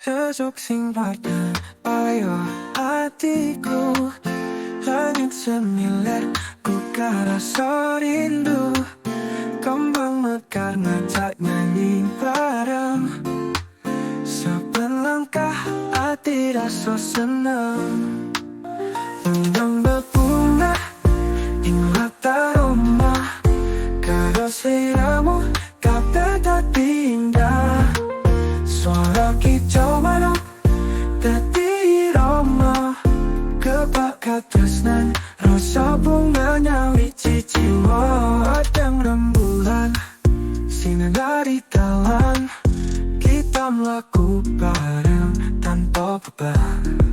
Sejok sing padha ayo hatiku, langit semilir ku karasa rindu, kembang mekar ngajak nyanyi bareng, sebelangkah hati rasa seneng. Undang berbunga ing latar omah, karo sliramu kabeh dadi indah. Suara kicau manuk dadi irama, kebak tresnan rasa bunganya wiji jiwa. Adang rembulan sinari talan, kita melaku bareng tanpa beban.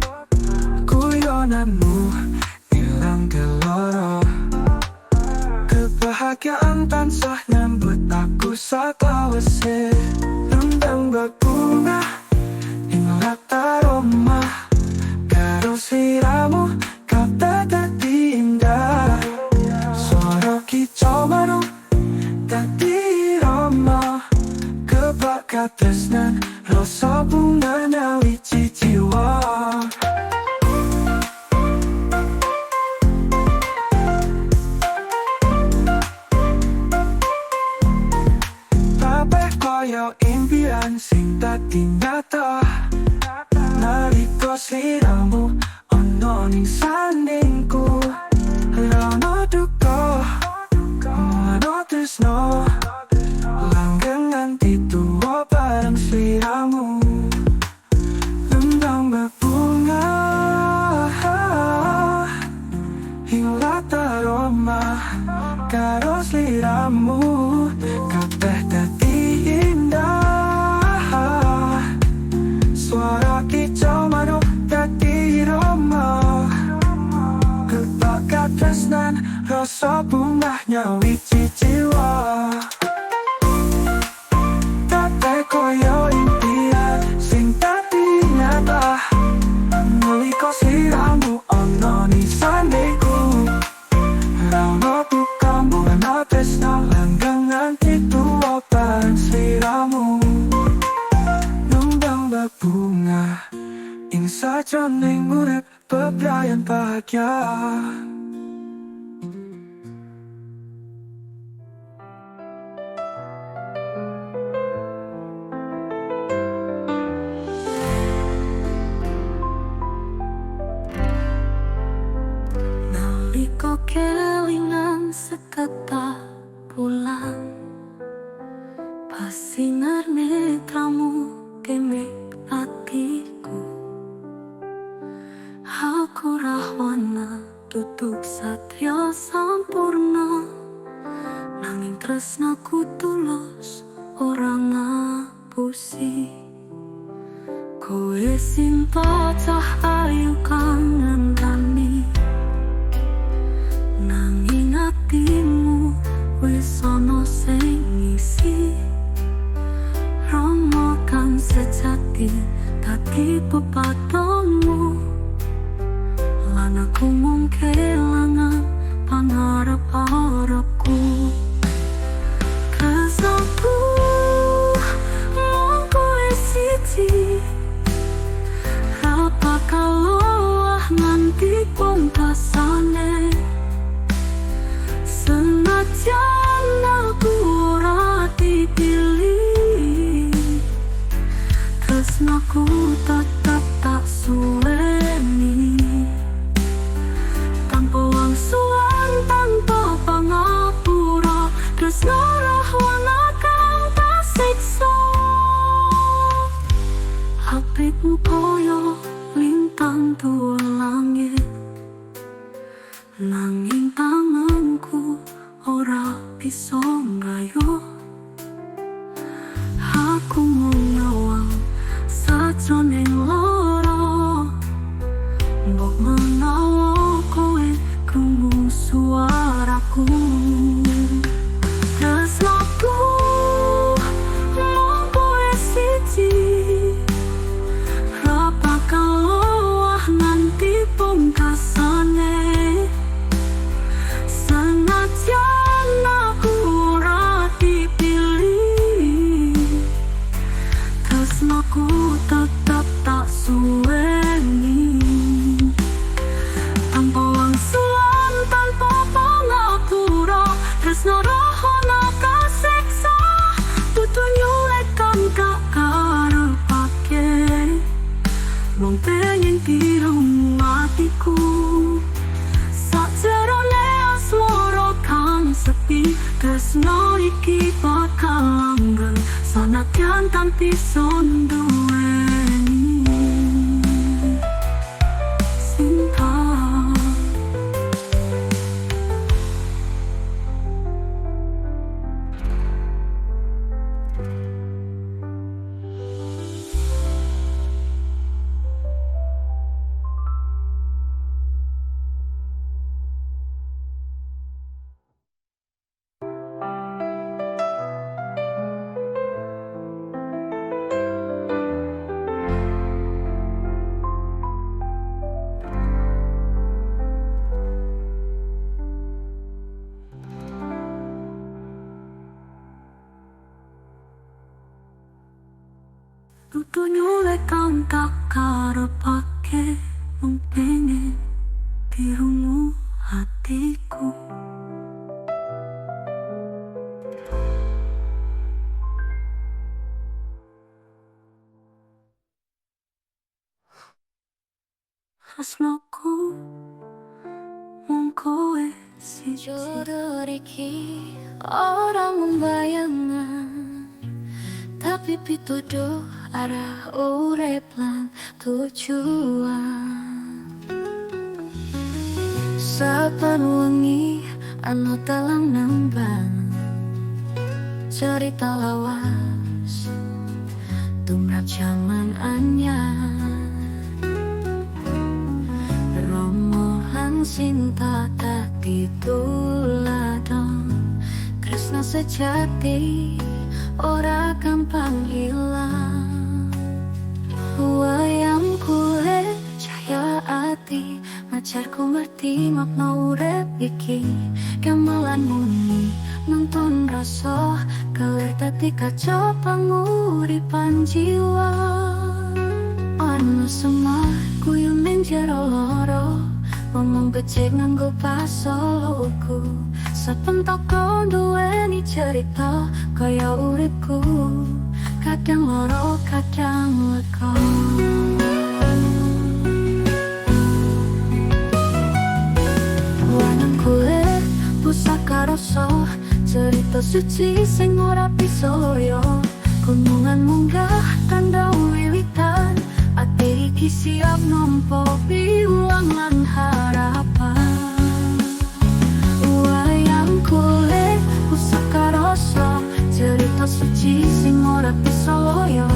Guyonanmu hilang gelora, kebahagiaan tansah nyambut aku sakawase. Rembang berbunga ing latar omah, karo sliramu kabeh dadi indah. Suara kicau manuk dadi irama, kebak tresnan rasa bunganya wiji jiwa. Koyo impian sing dadi nyata, nalika sliramu ana ning sandingku. Rano duka ana tresno, langgeng nganti tuwa bareng sliramu. Lembang berbunga ing latar omah, karo sliramu kabeh dadi indah. Suara kicau manuk dadi irama, kebak tresnan rasa bungahnya wiji jiwa. Tate koyo impian sing dadi nyata, nalika sliramu ana ning sandingku. Rano dukamu ana tresno, langgeng nganti tuwa bareng sliramu. Numbang berbunga ing sajroning urip bebrayan bahagia. Nalika kelingan seketa pulang, pasinar netramu kene atiku. Aku rahwana tutup satria sampurna, nanging tresnaku tulus ora ngapusi. Kowe sinta cahayu kang ngenteni, nanging atimu wis ana sing ngisi. Rama kang sejati dadi pepatonmu, lan aku mung kelangan pangarep-arepku. Kesaku mung kowe siji, ra bakal luwah nganti pungkasane. Senajan aku ora dipilih, tresnaku tetep tak suweni. Tanpa wangsulan, tanpa pangapura, tresno rahwana kang tak siksa. Apikmu koyo lintang tuwa langit, nanging tanganku ora bisa nggayuh. Aku mau nyawang sajroning lara, mbok menawa kowe krungu suaraku. Tresnaku mung kowe siji, ra bakal luwah nganti pungkasane. Senajan aku ora dipilih, tresnaku tetep biru hatiku. Sajerone asmara kang sepi, tresno iki bakal langgeng sanadyan tanpa sun duweni cinta. Dudu nyulek kang tak karepake, mung pengen birumu hatiku. Asmaku mung kowe siji. Jodoh iki orang membayangkan, tapi pituduh arah urip lan tujuan. Saben wengi ana talang nambang cerita lawas tumrap jaman anyar. Romohan cinta tak dituladon, tresna sejati ora gampang hilang. Wayang kulit cahaya ati, ngajarku ngerti makna urip iki. Gamelan muni nuntun rasa, kelir dadi kaca panguripan jiwa. Ana semar kuyu ning jero loro, ngomong becik nganggo pasolku. Saben toko duweni cerita kaya uripku, kadang loro kadang lega. Wanang kulit pusaka rasa, cerita suci sing ora bisa loyo. Gunungan munggah tanda wiwitan, ati iki siap nampa piwulang lan harapan. Wayang kulit pusaka rasa, cerita suci sing ora bisa loyo.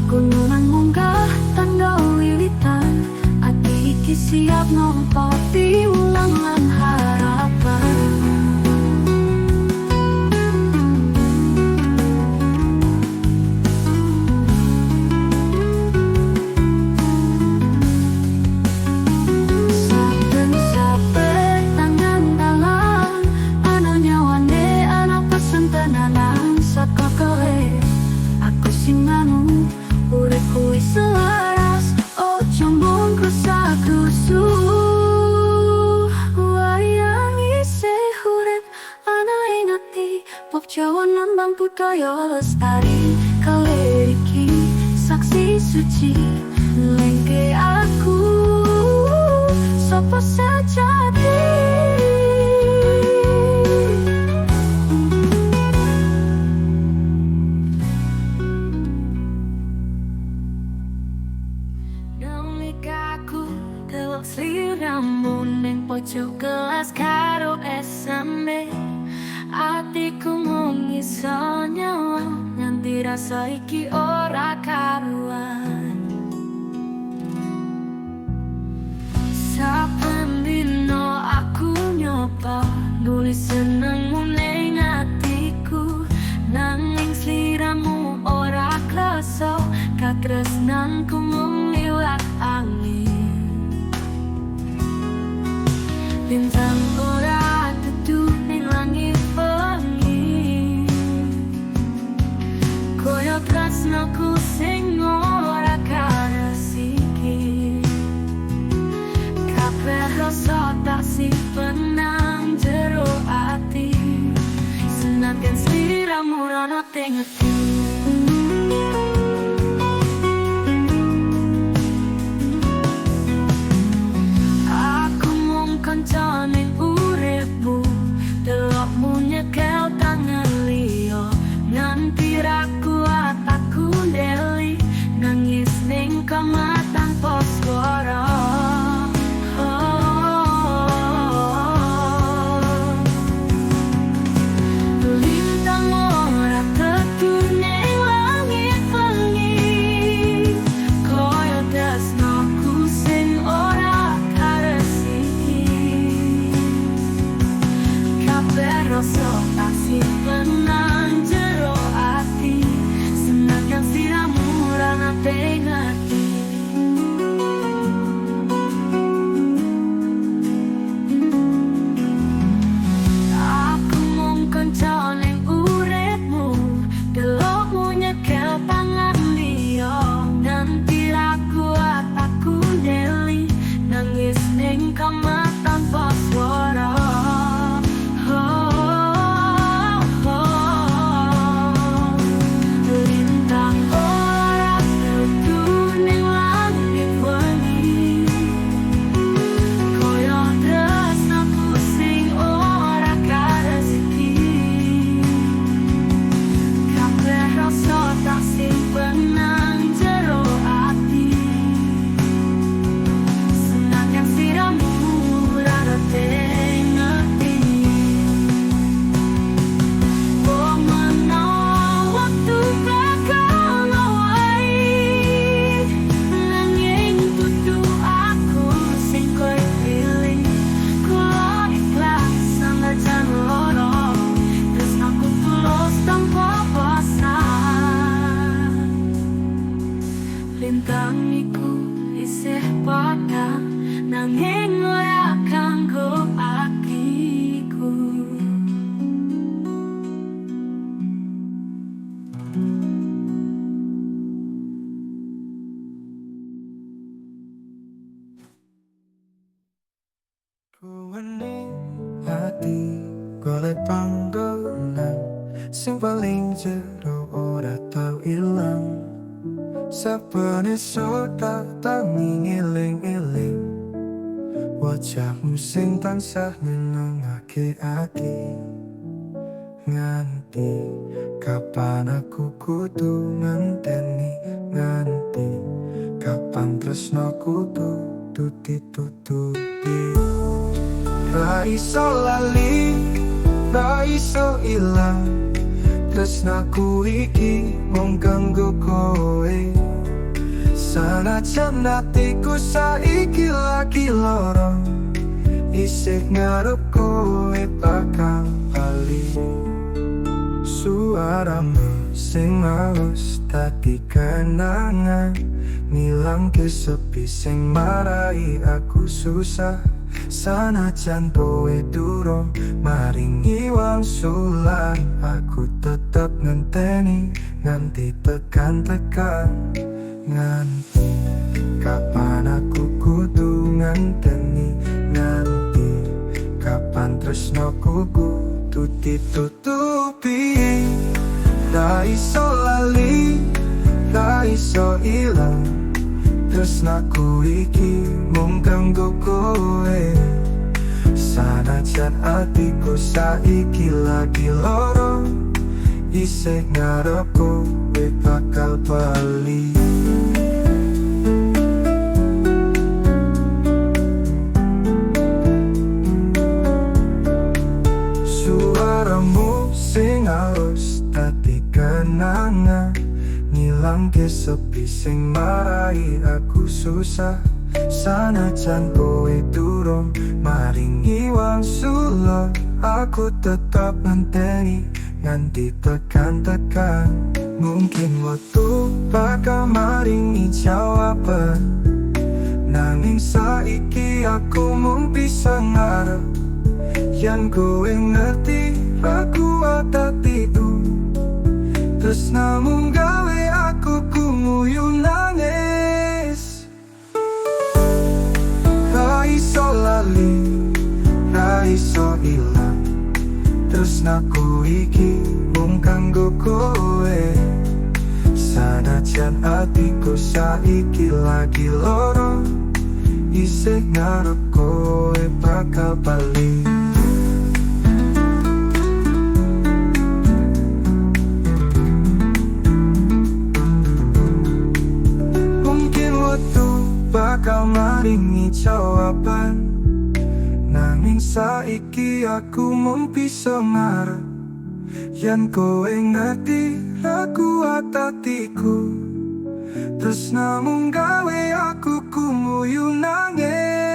Gunungan munggah tanda wiwitan, ati iki siap nampa piwulang lan harapan. Jawa nambang budaya lestari, kaliriki saksi suci lengke aku sapa sejati. Nalikaku delok sliramu ning pojok kelas karo esame, atiku mung iso nyawa nganti rasa iki ora karuan. Saben dino aku nyoba nulis senengmu ning atiku, nanging sliramu ora krasa, katresnanku mung liwat angin. Bintang ora dudu ning langit bengi, koyo tresnaku sing ora karesiki. Kabeh rasa tak simpenang jero ati, senajan sliramu ora teng ati. kang iku isih padha nanging ora kanggo akiku. Kuweni hati golek panggonan sing paling jero ora tau ilang. Saben esuk tak tangi eling-eling wajahmu sing tansah nyenengake ati. Nganti kapan aku kudu ngenteni, nganti kapan tresnoku kudu ditutupi. Ra iso lali, ra iso ilang, tresnaku iki mung kanggo kowe. Sanajan atiku saiki lagi lara, isih ngarep kowe bakal bali. Suaramu sing halus dadi kenangan, ngilangke sepi sing marai aku susah. Sanajan kowe durung maringi wangsulan, aku tetep ngenteni nganti tekan-tekan. Nganti kapan aku kudu ngenteni, nganti kapan tresnoku kudu ditutupi. Ra iso lali, ra iso ilang, tresnaku iki mung kanggo kowe. Sanajan atiku saiki lagi lara, isih ngarep kowe bakal bali. Suaramu sing halus dadi kenangan, ngilangke sepi sing marai aku susah. Sanajan kowe durung maringi wangsulan, aku tetap ngenteni nganti tekan-tekan. Mungkin waktu bakal maringi jawaban, nanging saiki aku mung bisa ngarep yen kowe ngerti aku atatiku. Tresnamu gawe aku kumuyu nangis. Ra iso lali, ra iso ilang, tresnaku iki mung kanggo kowe. Sanajan atiku saiki lagi lara, isih ngarep kowe bakal bali. Bakal maringi jawaban, nanging saiki aku mung bisa ngarep yen kowe ngerti aku atatiku. Tresnamu gawe aku kumuyu nangis.